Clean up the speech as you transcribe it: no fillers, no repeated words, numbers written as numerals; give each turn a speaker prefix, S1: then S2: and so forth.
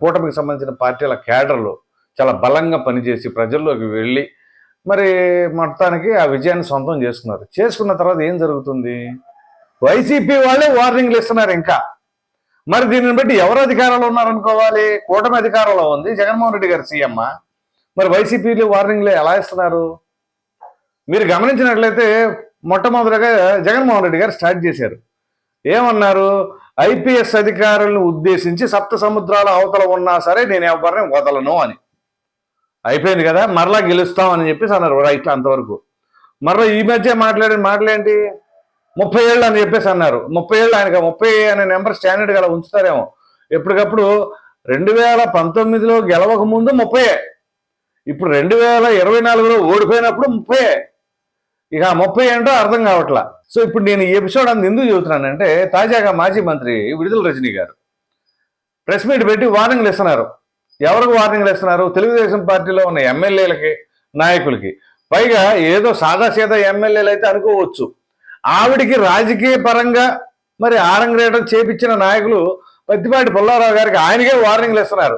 S1: కూటమికి సంబంధించిన పార్టీల కేడర్లు చాలా బలంగా పనిచేసి ప్రజల్లోకి వెళ్ళి మరి మొత్తానికి ఆ విజయాన్ని సొంతం చేసుకున్నారు. చేసుకున్న తర్వాత ఏం జరుగుతుంది? వైసీపీ వాళ్ళే వార్నింగ్లు ఇస్తున్నారు ఇంకా. మరి దీనిని బట్టి ఎవరు అధికారంలో ఉన్నారనుకోవాలి? కూటమి అధికారంలో ఉంది, జగన్మోహన్ రెడ్డి గారు సీఎం. మరి వైసీపీలు వార్నింగ్లు ఎలా ఇస్తున్నారు? మీరు గమనించినట్లయితే మొట్టమొదటిగా జగన్మోహన్ రెడ్డి గారు స్టార్ట్ చేశారు. ఏమన్నారు? ఐపీఎస్ అధికారులను ఉద్దేశించి సప్త సముద్రాల అవతల ఉన్నా సరే నేను ఎవరిని వదలను అని. అయిపోయింది కదా, మరలా గెలుస్తాం అని చెప్పేసి అన్నారు. రైట్, అంతవరకు. మరలా ఈ మధ్య మాట్లాడిన మాటలేంటి? 30 ఏళ్ళు అని చెప్పేసి అన్నారు. 30 ఏళ్ళు ఆయనకు 30 అనే నెంబర్ స్టాండర్డ్ గల ఉంచుతారేమో. ఎప్పటికప్పుడు 2019లో గెలవక ముందు 30, ఇప్పుడు 2024లో ఓడిపోయినప్పుడు 30. ఇక 30 ఏంటో అర్థం కావట్లా. సో ఇప్పుడు నేను ఈ ఎపిసోడ్ అంత ఎందుకు చెబుతున్నానంటే, తాజాగా మాజీ మంత్రి విడుదల రజనీ గారు ప్రెస్ మీట్ పెట్టి వార్నింగ్లు ఇస్తున్నారు. ఎవరికి వార్నింగ్లు ఇస్తున్నారు? తెలుగుదేశం పార్టీలో ఉన్న ఎమ్మెల్యేలకి, నాయకులకి. పైగా ఏదో సాదాసీదా ఎమ్మెల్యేలు అయితే అనుకోవచ్చు, ఆవిడికి రాజకీయ పరంగా మరి ఆరంగేటం చేపించిన నాయకులు పత్తిపాటి పుల్లారావు గారికి ఆయనకే వార్నింగ్లు ఇస్తున్నారు.